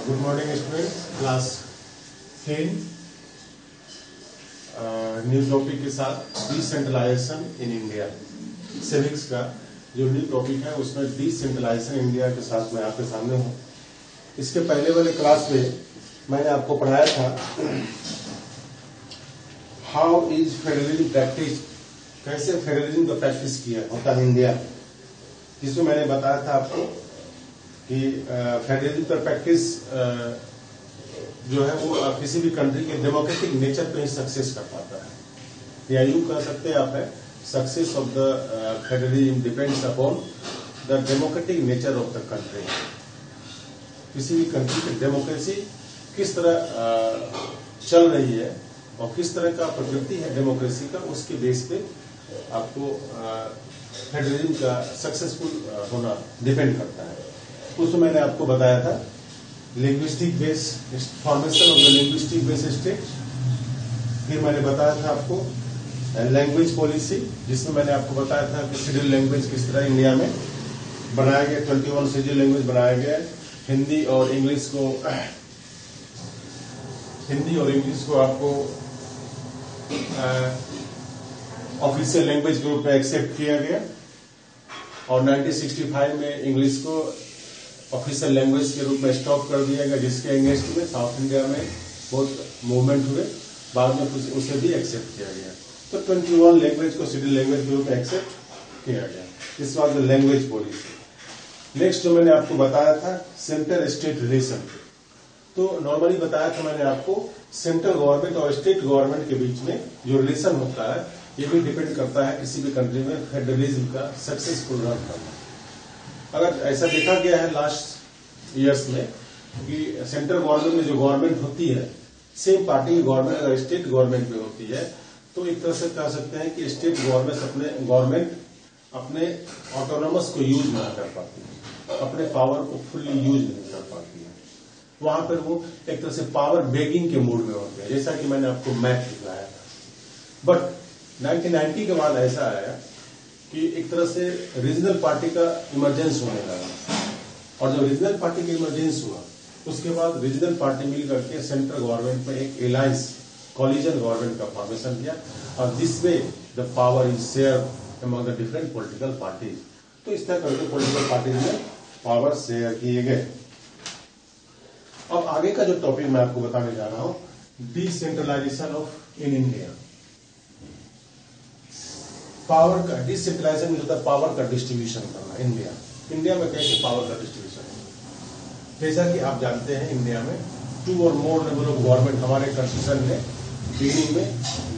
Good morning student, class 10 new topic के साथ decentralisation in India. Civics का जो न्यू टॉपिक है उसमें डिसेंट्रलाइजेशन इंडिया के साथ मैं आपके सामने हूँ। इसके पहले वाले क्लास में मैंने आपको पढ़ाया था हाउ इज फेडरलिज्म प्रैक्टिस, कैसे फेडरलिज्म का प्रैक्टिस किया होता है इंडिया, जिसमें मैंने बताया था आपको कि फेडरलिज्म का प्रैक्टिस जो है वो किसी भी कंट्री के डेमोक्रेटिक नेचर पे ही सक्सेस कर पाता है। या यूं कह सकते हैं आप, success of the federalism depends upon the democratic nature of the country. किसी भी कंट्री की डेमोक्रेसी किस तरह चल रही है और किस तरह का प्रकृति है डेमोक्रेसी का, उसके बेस पे आपको फेडरलिज्म का सक्सेसफुल होना डिपेंड करता है। उसमें मैंने आपको बताया था linguistic base, formation of the linguistic base state. फिर मैंने बताया था आपको लैंग्वेज पॉलिसी, जिसमें मैंने आपको बताया था कि शेड्यूल लैंग्वेज किस तरह इंडिया में बनाया गया, 21 शेड्यूल लैंग्वेज बनाया गया। हिंदी और इंग्लिश को आपको ऑफिशियल लैंग्वेज के रूप में एक्सेप्ट किया गया और 1965 में इंग्लिश को ऑफिशियल लैंग्वेज के रूप में स्टॉप कर दिया गया, जिसके अगेंस्ट में साउथ इंडिया में बहुत मूवमेंट हुए। बाद में उसे भी एक्सेप्ट किया गया। तो 21 लैंग्वेज को शेड्यूल लैंग्वेज के रूप में एक्सेप्ट किया गया। इस बात में लैंग्वेज पॉलिसी। नेक्स्ट जो मैंने आपको बताया था सेंट्रल स्टेट रिलेशन। तो नॉर्मली बताया था मैंने आपको सेंट्रल गवर्नमेंट और स्टेट गवर्नमेंट के बीच में जो रिलेशन होता है ये भी डिपेंड करता है किसी भी कंट्री में फेडरलिज्म का सक्सेसफुल रन करना। अगर ऐसा देखा गया है लास्ट ईयर्स में कि सेंट्रल गवर्नमेंट में जो गवर्नमेंट होती है, सेम पार्टी की गवर्नमेंट अगर स्टेट गवर्नमेंट में होती है तो एक तरह से कह सकते हैं कि स्टेट गवर्नमेंट अपने ऑटोनोमस को यूज नहीं कर पाती है, अपने पावर को फुल्ली यूज नहीं कर पाती है। वहां पर वो एक तरह से पावर बेगिंग के मूड में होते हैं, जैसा कि मैंने आपको मैप दिखाया था। बट 1990 के बाद ऐसा आया कि एक तरह से रीजनल पार्टी का इमरजेंस होने लगा और जब रीजनल पार्टी का इमरजेंस हुआ उसके बाद रीजनल पार्टी मिल करके सेंट्रल गवर्नमेंट में एक एलायंस कॉलिजन गवर्नमेंट का फॉर्मेशन किया और this way the power is share among the different political parties. तो इस तरह करके पॉलिटिकल पार्टीज में पावर शेयर किए गए। अब आगे का जो टॉपिक मैं आपको बताने जा रहा हूं decentralization of in India. Power का डिसेंट्रलाइजेशन में होता है पावर का डिस्ट्रीब्यूशन करना। इंडिया में कैसे पावर का डिस्ट्रीब्यूशन है, जैसा कि आप जानते हैं इंडिया में 2 और मोर लेवल ऑफ गवर्नमेंट हमारे कॉन्स्टिट्यूशन में बिगिनिंग में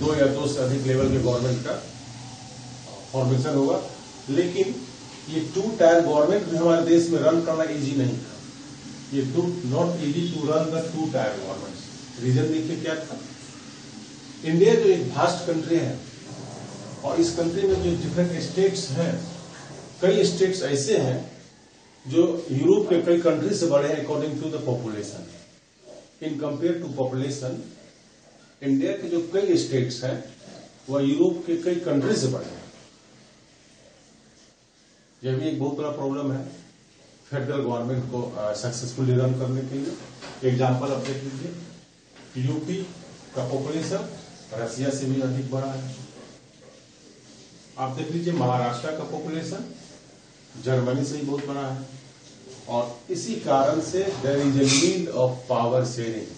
2 या 2 से अधिक लेवल के गवर्नमेंट का फॉर्मेशन होगा। लेकिन ये 2 टायर गवर्नमेंट भी हमारे देश में रन करना इजी नहीं था। ये not easy to run the 2 tier government. Reason देखिए क्या था। इंडिया जो एक वास्ट कंट्री है और इस कंट्री में जो डिफरेंट स्टेट्स हैं, कई स्टेट्स ऐसे हैं जो यूरोप के कई कंट्री से बड़े हैं according to the population. In compare to population India के जो कई स्टेट्स हैं वह यूरोप के कई कंट्री से बड़े हैं। यह भी एक बहुत बड़ा प्रॉब्लम है फेडरल गवर्नमेंट को सक्सेसफुली रन करने के लिए। एग्जाम्पल आप देख लीजिए, यूपी का पॉपुलेशन रसिया से भी अधिक बड़ा है। आप देख लीजिए महाराष्ट्र का पॉपुलेशन जर्मनी से ही बहुत बड़ा है। और इसी कारण से there is a need of power sharing.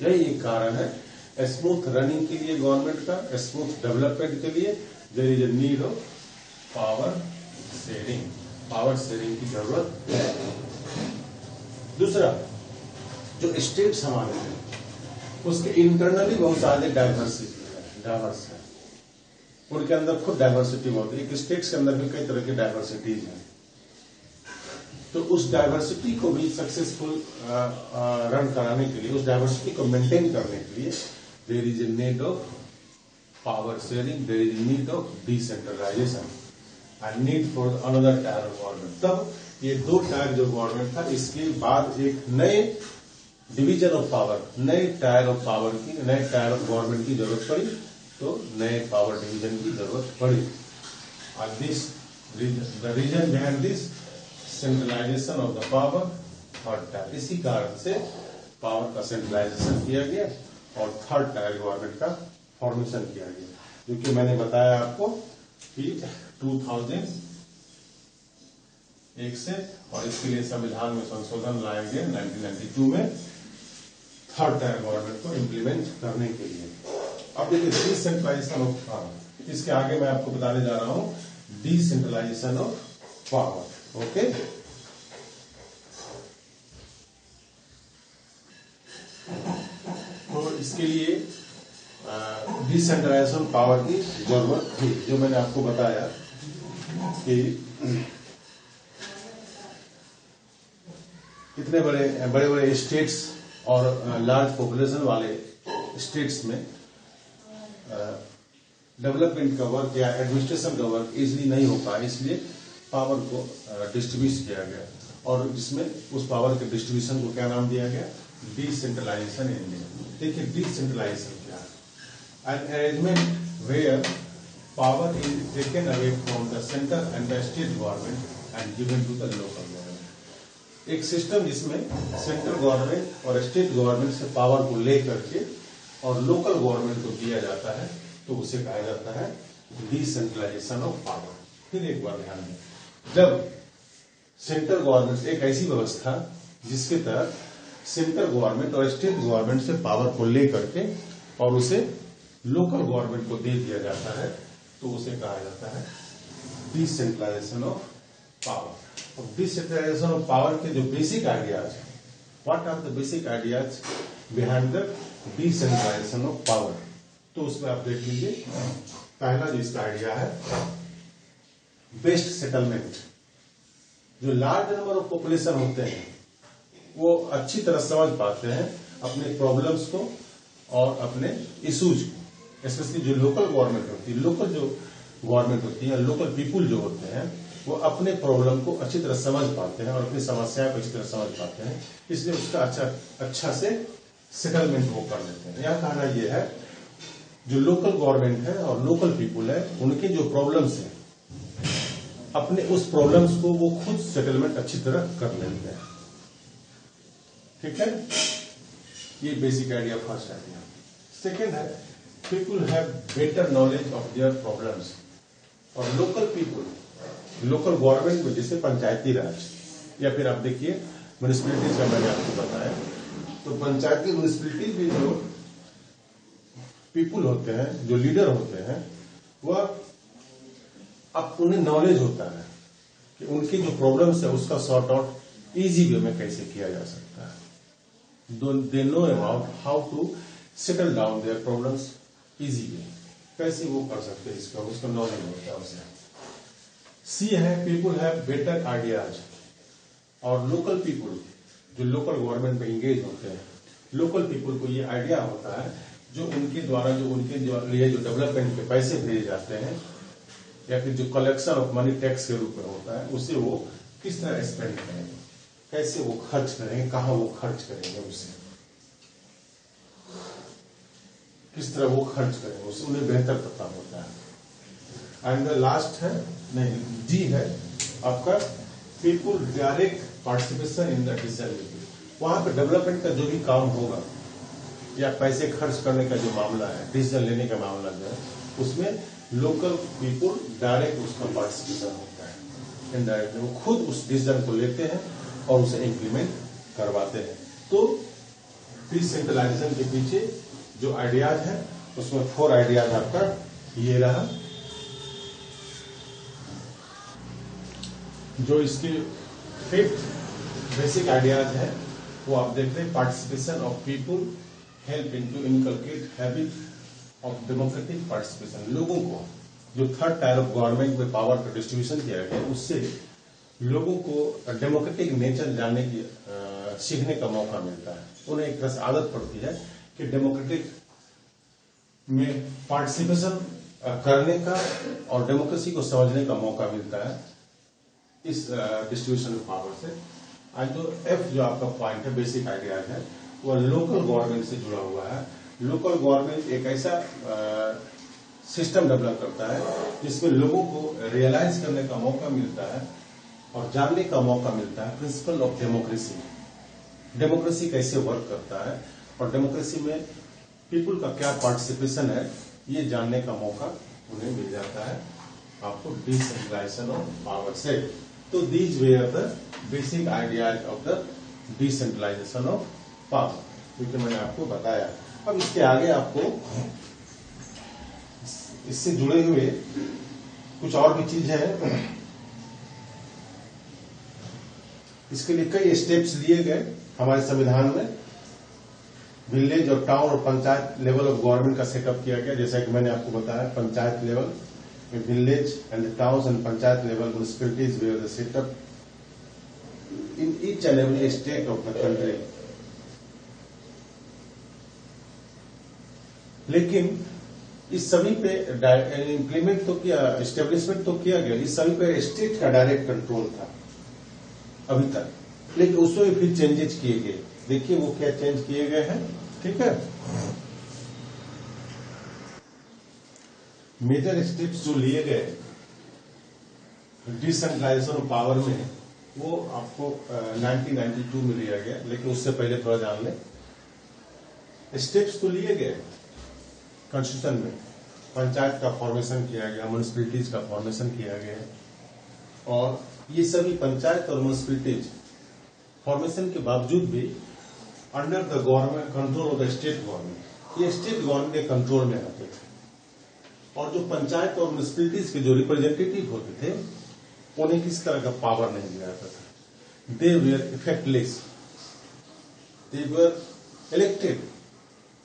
यही एक कारण है स्मूथ रनिंग के लिए गवर्नमेंट का, स्मूथ डेवलपमेंट के लिए there is a need of power sharing. Power sharing की जरूरत है। दूसरा, जो स्टेट्स हमारे हैं उसके इंटरनली बहुत सारे डाइवर्स है। उनके अंदर खुद डाइवर्सिटी होती है। एक स्टेट्स के अंदर भी कई तरह की डाइवर्सिटीज हैं। तो उस डाइवर्सिटी को भी सक्सेसफुल रन कराने के लिए, उस डाइवर्सिटी को मेंटेन करने के लिए there is a need of power sharing, there is a need of decentralization and need for another tier of government. तब ये 2 टायर जो गवर्नमेंट था, इसके बाद एक नए डिवीजन ऑफ पावर, नए टायर ऑफ पावर की, नए टायर ऑफ गवर्नमेंट की जरूरत पड़ी। तो नए पावर डिवीजन की जरूरत पड़ी। और this the reason behind this centralization of the power third tier. इसी कारण से पावर का सेंट्रलाइजेशन किया गया और थर्ड टायर गवर्नमेंट का फॉर्मेशन किया गया, जो कि मैंने बताया आपको कि 2001 से, और इसके लिए संविधान में संशोधन लाया गया 1992 में थर्ड टायर गवर्नमेंट को इम्प्लीमेंट करने के लिए। अब देखिए डिसेंट्रलाइजेशन ऑफ पावर, इसके आगे मैं आपको बताने जा रहा हूं डिसेंट्रलाइजेशन ऑफ पावर। ओके, तो इसके लिए डिसेंट्रलाइजेशन पावर की जरूरत थी, जो मैंने आपको बताया कि कितने बड़े बड़े स्टेट्स और लार्ज पॉपुलेशन वाले स्टेट्स में डेवलपमेंट का वर्क या एडमिनिस्ट्रेशन का वर्क इजीली नहीं हो पाया, इसलिए पावर को डिस्ट्रीब्यूट किया गया, और जिसमें उस पावर के डिस्ट्रीब्यूशन को क्या नाम दिया गया, डिसेंट्रलाइजेशन इन इंडिया। देखिए डिसेंट्रलाइजेशन क्या है, an arrangement where power is taken away from the centre and the state government and given to the local government. एक सिस्टम जिसमें सेंट्रल गवर्नमेंट और स्टेट गवर्नमेंट से पावर को ले करके और लोकल गवर्नमेंट को दिया जाता है, तो उसे कहा जाता है डिसेंट्रलाइजेशन ऑफ पावर। फिर एक बार ध्यान दें, जब सेंट्रल गवर्नमेंट एक ऐसी व्यवस्था जिसके तहत सेंट्रल गवर्नमेंट और स्टेट गवर्नमेंट से पावर को ले करके और उसे लोकल गवर्नमेंट को दे दिया जाता है, तो उसे कहा जाता है डिसेंट्रलाइजेशन ऑफ पावर। अब डिसेंट्रलाइजेशन ऑफ पावर के जो basic ideas, what are the basic ideas behind the decentralization of power, तो उसमें आप देख लीजिए। पहला जो इसका आइडिया है, बेस्ट सेटलमेंट। जो लार्ज नंबर ऑफ पॉपुलेशन होते हैं वो अच्छी तरह समझ पाते हैं अपने प्रॉब्लम्स को और अपने इश्यूज को, स्पेशली जो लोकल गवर्नमेंट होती है, लोकल जो गवर्नमेंट होती है, लोकल पीपुल जो होते हैं, वो अपने प्रॉब्लम को अच्छी तरह समझ पाते हैं और अपनी समस्याएं को अच्छी तरह समझ पाते हैं, इसलिए उसका अच्छा से सेटलमेंट वो कर लेते हैं। यह कहना यह है, जो लोकल गवर्नमेंट है और लोकल पीपुल है, उनके जो प्रॉब्लम्स हैं, अपने उस प्रॉब्लम्स को वो खुद सेटलमेंट अच्छी तरह कर लेते हैं। ठीक है, ये basic idea, first idea. Second है, people have better knowledge of their problems. और लोकल पीपुल, लोकल गवर्नमेंट में जैसे पंचायती राज या फिर आप देखिए म्यूनिसिपैलिटीज का मैंने आपको बताया, तो पंचायती म्यूनिसिपैलिटी भी जो पीपुल होते हैं, जो लीडर होते हैं, वह अब उन्हें नॉलेज होता है कि उनकी जो प्रॉब्लम्स है उसका सॉर्ट आउट इजी वे में कैसे किया जा सकता है। They know about how to settle down their problems easy way, कैसे वो कर सकते हैं, इसका उसका नॉलेज होता है उसे। सी है, पीपुल हैव बेटर आइडियाज। और लोकल पीपुल जो लोकल गवर्नमेंट में इंगेज होते हैं, लोकल पीपुल को ये आइडिया होता है जो उनके द्वारा जो उनके लिए जो डेवलपमेंट के पैसे भेजे जाते हैं या फिर जो कलेक्शन ऑफ मनी टैक्स के रूप में होता है, उसे वो किस तरह स्पेंड करेंगे, कैसे वो खर्च करेंगे, कहां वो खर्च करेंगे, उसे किस तरह वो खर्च करेंगे, उसे उन्हें बेहतर पता होता है। एंड द लास्ट है, नहीं डी है आपका, people direct participation in the decision making. वहां पर डेवलपमेंट का जो भी काम होगा या पैसे खर्च करने का जो मामला है, डिसीजन लेने का मामला जो है, उसमें लोकल पीपुल डायरेक्ट उसका पार्टिसिपेशन होता है। इनडायरेक्ट वो खुद उस डिसीजन को लेते हैं और उसे इम्प्लीमेंट करवाते हैं। तो डिसेंट्रलाइजेशन के पीछे जो आइडियाज है, उसमें 4 आइडियाज आपका ये रहा। जो इसके 5th बेसिक आइडियाज है वो आप देख रहे हैं, participation of people help in to inculcate habit of democratic participation. लोगों को जो थर्ड टायर ऑफ गवर्नमेंट में पावर का डिस्ट्रीब्यूशन किया गया, उससे लोगों को डेमोक्रेटिक नेचर जानने की सीखने का मौका मिलता है। उन्हें एक तरह से आदत पड़ती है कि डेमोक्रेटिक में पार्टिसिपेशन करने का और डेमोक्रेसी को समझने का मौका मिलता है इस डिस्ट्रीब्यूशन ऑफ पावर से। आज जो एफ जो आपका पॉइंट है, बेसिक आइडियाज है, वह लोकल गवर्नमेंट से जुड़ा हुआ है। लोकल गवर्नमेंट एक ऐसा सिस्टम डेवलप करता है जिसमें लोगों को रियलाइज करने का मौका मिलता है और जानने का मौका मिलता है प्रिंसिपल ऑफ डेमोक्रेसी, डेमोक्रेसी कैसे वर्क करता है और डेमोक्रेसी में पीपुल का क्या पार्टिसिपेशन है, ये जानने का मौका उन्हें मिल जाता है आपको डिसेंट्रलाइजेशन ऑफ पावर से। तो these way are the basic ideas of the decentralization of power, क्योंकि मैंने आपको बताया। अब इसके आगे आपको इससे जुड़े हुए कुछ और भी चीज है। इसके लिए कई स्टेप्स लिए गए हमारे संविधान में। विलेज और टाउन और पंचायत लेवल ऑफ गवर्नमेंट का सेटअप किया गया, जैसा कि मैंने आपको बताया। पंचायत लेवल में village and towns and panchayat level municipalities where the setup in each and every state of the country. लेकिन इस सभी पे इंप्लीमेंट तो किया, एस्टेब्लिशमेंट तो किया गया, इस सभी पे स्टेट का डायरेक्ट कंट्रोल था अभी तक। लेकिन उसमें फिर चेंजेस किए गए। देखिए वो क्या चेंज किए गए हैं, ठीक है। मेजर स्टेप्स जो लिए गए डिसेंट्रलाइजेशन ऑफ पावर में, वो आपको 1992 में लिया गया। लेकिन उससे पहले थोड़ा जान लें। स्टेप्स तो लिए गए कॉन्स्टिट्यूशन में। पंचायत का फॉर्मेशन किया गया, म्युनिसिपैलिटीज का फॉर्मेशन किया गया, और ये सभी पंचायत और म्युनिसिपैलिटीज फॉर्मेशन के बावजूद भी under the government control of the state government, ये स्टेट गवर्नमेंट के कंट्रोल में आते थे। और जो पंचायत और म्युनिसिपैलिटीज के जो रिप्रेजेंटेटिव होते थे, उन्हें किस तरह का पावर नहीं दिया जाता था। दे वर इफेक्टलेस, दे वर इलेक्टेड,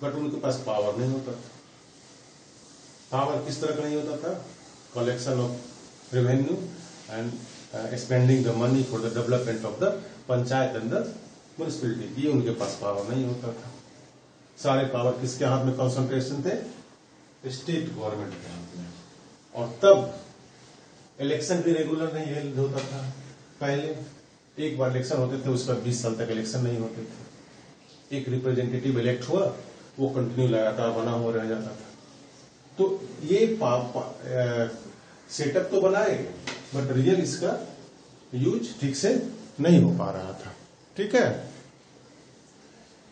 बट उनके पास पावर नहीं होता था। पावर किस तरह का नहीं होता था? Collection of revenue and spending the money for the development of the panchayat and the municipality, ये उनके पास पावर नहीं होता था। सारे पावर किसके हाथ में कॉन्सेंट्रेशन थे? स्टेट गवर्नमेंट के हाथ में। और तब इलेक्शन भी रेगुलर नहीं हेल्ड होता था। पहले एक बार इलेक्शन होते थे, उसके बाद 20 साल तक इलेक्शन नहीं होते थे। एक रिप्रेजेंटेटिव इलेक्ट हुआ, वो कंटिन्यू लगातार बना हुआ रह जाता था। तो ये सेटअप तो बनाए, बट रियल इसका यूज ठीक से नहीं हो पा रहा था, ठीक है।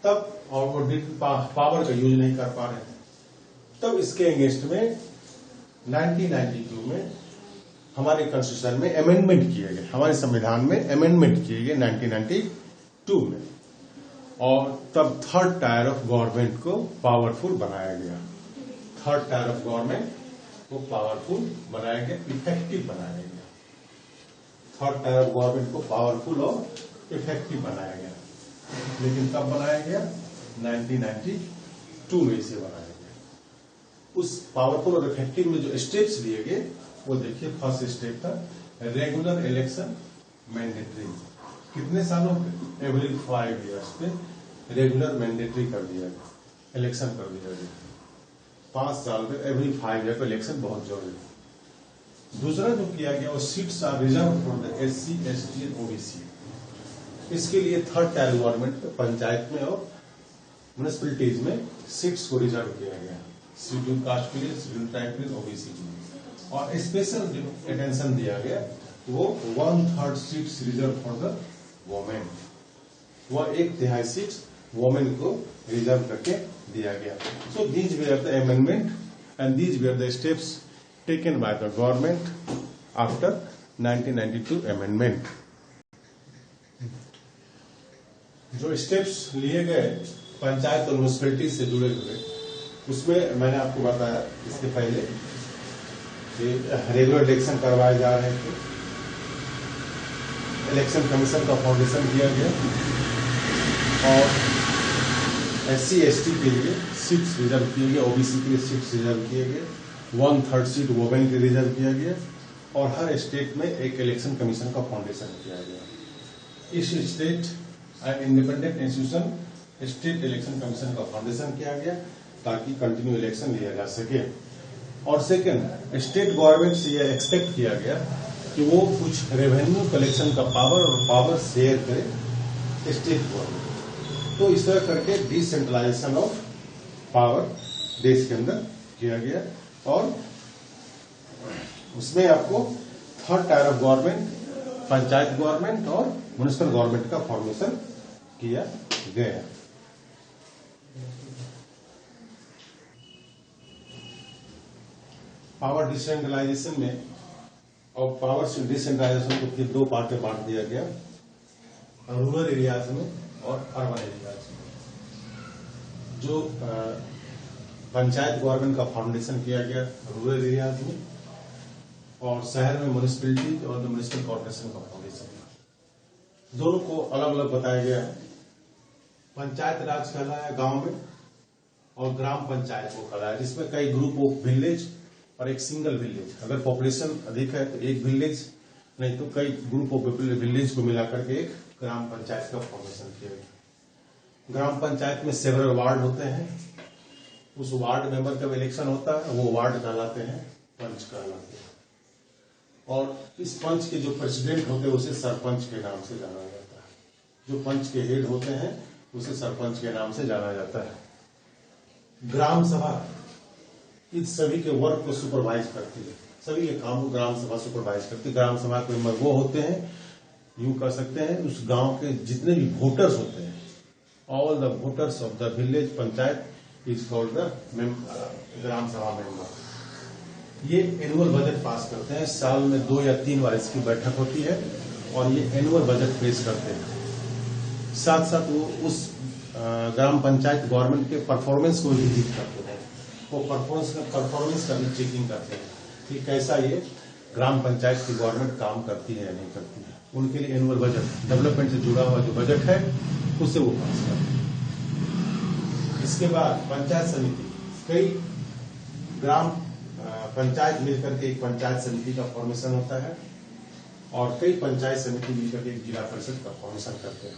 तब और वो पावर का यूज नहीं कर पा रहे थे। तब इसके अगेंस्ट में 1992 में हमारे कॉन्स्टिट्यूशन में अमेंडमेंट किए गए, हमारे संविधान में अमेंडमेंट किए गए 1992 में। और तब थर्ड टायर ऑफ गवर्नमेंट को पावरफुल बनाया गया। थर्ड टायर ऑफ गवर्नमेंट को पावरफुल बनाया गया, इफेक्टिव बनाया गया। थर्ड टायर ऑफ गवर्नमेंट को पावरफुल और इफेक्टिव बनाया गया। लेकिन कब बनाया गया? 1992 में इसे बनाया गया। उस पावरफुल और इफेक्टिव में जो स्टेप्स लिए गए, वो देखिए। फर्स्ट स्टेप था रेगुलर इलेक्शन मैंडेटरी। कितने सालों पे? एवरी 5 ईयर्स पे रेगुलर मैंडेटरी कर दिया गया, इलेक्शन कर दिया गया। 5 साल में एवरी 5 ईयर पे इलेक्शन बहुत जरूरी। दूसरा जो किया गया, वो seats are reserve for the SC, ST and OBC। इसके लिए थर्ड टायर गवर्नमेंट पंचायत में और म्युनिसिपैलिटीज में सीट्स को रिजर्व किया गया। शेड्यूल कास्ट के लिए, शेड्यूल ट्राइब के लिए, OBC के लिए। और स्पेशल जो अटेंशन दिया गया, वो 1/3 seats reserve for the women. वह 1/3 सीट्स वोमेन को रिजर्व करके दिया गया। So these where the amendment and these where the steps taken by the government after 1992 amendment. जो स्टेप्स लिए गए पंचायत और म्युनिसिपैलिटी से जुड़े हुए, उसमें मैंने आपको बताया इसके पहले कि रेगुलर इलेक्शन करवाए जा रहे थे। इलेक्शन कमीशन का फाउंडेशन किया गया और SC, ST के लिए सीट्स रिजर्व किए गए, OBC के लिए सीट्स रिजर्व किए गए, 1/3 सीट वोमेन के रिजर्व किया गया, और हर स्टेट में एक इलेक्शन कमीशन का फाउंडेशन किया गया। इस state independent institution state election commission का फाउंडेशन किया गया ताकि कंटिन्यू इलेक्शन लिया जा सके। और सेकंड, स्टेट गवर्नमेंट से यह एक्सपेक्ट किया गया कि वो कुछ रेवेन्यू कलेक्शन का पावर और पावर शेयर करे स्टेट गवर्नमेंट। तो इस तरह करके डिसेंट्रलाइजेशन ऑफ पावर देश के अंदर किया गया। और उसमें आपको third tier of government, panchayat government और म्युनिसिपल गवर्नमेंट का फॉर्मेशन किया गया। पावर डिसेंट्रलाइजेशन में और पावर डिसेंट्रलाइजेशन को फिर 2 पार्ट में बांट दिया गया, रूरल एरियाज में और अर्बन एरियाज में। जो पंचायत गवर्नमेंट का फाउंडेशन किया गया रूरल एरियाज में, और शहर में म्युनिसिपैलिटी और म्युनिसिपल कॉर्पोरेशन का फाउंडेशन। दोनों को अलग अलग बताया गया है। पंचायत राज कहलाया गांव में, और ग्राम पंचायत को कहलाया जिसमें कई ग्रुप ऑफ विलेज और एक सिंगल विलेज। अगर पॉपुलेशन अधिक है तो एक विलेज, नहीं तो कई ग्रुप ऑफ विलेज को मिलाकर के एक ग्राम पंचायत का फॉर्मेशन किया गया। ग्राम पंचायत में सेवरल वार्ड होते हैं, उस वार्ड मेंबर का इलेक्शन होता है, वो वार्ड कहलाते हैं, पंच कहलाते हैं। और इस पंच के जो प्रेसिडेंट होते हैं उसे सरपंच के नाम से जाना जाता है। जो पंच के हेड होते हैं उसे सरपंच के नाम से जाना जाता है। ग्राम सभा इस सभी के वर्क को सुपरवाइज करती है, सभी के काम को ग्राम सभा सुपरवाइज करती है। ग्राम सभा के मेंबर वो होते हैं, यूं कह सकते हैं, उस गांव के जितने भी वोटर्स होते हैं, all the voters of the village panchayat is called the Gram Sabha member. ये एनुअल बजट पास करते हैं, साल में 2 या 3 बार इसकी बैठक होती है, और ये एनुअल बजट पेश करते हैं। साथ साथ वो उस ग्राम पंचायत गवर्नमेंट के परफॉर्मेंस को भी विजिट करते हैं, वो परफॉर्मेंस का भी चेकिंग करते हैं कि कैसा ये ग्राम पंचायत की गवर्नमेंट काम करती है या नहीं करती है। उनके लिए एनुअल बजट, डेवलपमेंट से जुड़ा हुआ जो बजट है उसे वो पास करते हैं। इसके बाद पंचायत समिति, कई ग्राम पंचायत मिलकर के एक पंचायत समिति का फॉर्मेशन होता है, और कई पंचायत समिति मिलकर के एक जिला परिषद का फॉर्मेशन करते हैं।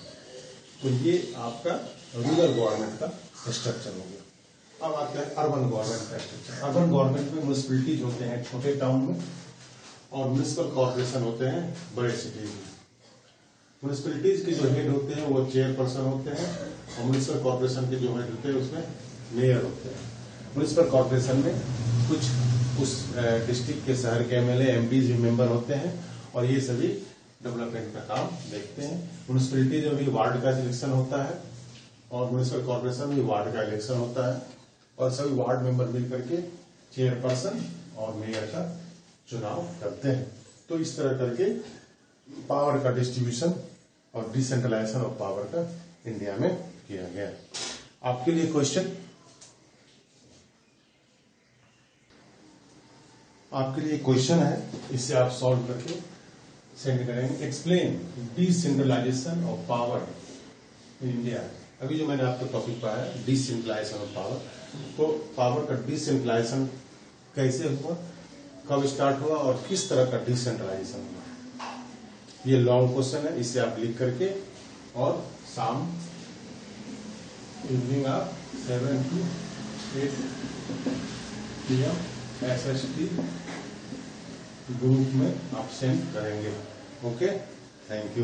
तो ये आपका रूरल गवर्नमेंट का स्ट्रक्चर हो गया। अब आता है अर्बन गवर्नमेंट का स्ट्रक्चर। अर्बन गवर्नमेंट में म्युनिसिपैलिटीज होते हैं छोटे टाउन में, और म्युनिसिपल कॉर्पोरेशन होते हैं बड़े सिटीज में। म्युनिसिपैलिटीज के जो हेड होते हैं वो चेयरपर्सन होते हैं, और म्युनिसिपल कॉर्पोरेशन के जो हेड होते हैं उसमें मेयर होते हैं। म्युनिसिपल कॉर्पोरेशन में कुछ उस डिस्ट्रिक्ट के शहर के एमएलए एमपी भी मेंबर होते हैं, और ये सभी डेवलपमेंट का काम देखते हैं। म्युनिसिपैलिटी में भी वार्ड का इलेक्शन होता है, और म्युनिसिपल कॉर्पोरेशन में वार्ड का इलेक्शन होता है, और सभी वार्ड मेंबर मिलकर के चेयरपर्सन और मेयर का चुनाव करते हैं। तो इस तरह करके पावर का डिस्ट्रीब्यूशन और डिसेंट्रलाइजेशन ऑफ पावर का इंडिया में किया गया। आपके लिए क्वेश्चन, आपके लिए क्वेश्चन है, इसे आप सॉल्व करके सेंड करेंगे। Explain decentralization of power in India. अभी जो मैंने आपको टॉपिक पढ़ाया है डिसेंट्रलाइजेशन ऑफ पावर, तो पावर का डिसेंट्रलाइजेशन कैसे हुआ, कब स्टार्ट हुआ, और किस तरह का डिसेंट्रलाइजेशन हुआ। ये लॉन्ग क्वेश्चन है, इसे आप लिख करके और शाम इवनिंग आप 7 to 8 PM SST ग्रुप में आप सेंड करेंगे। Okay, thank you.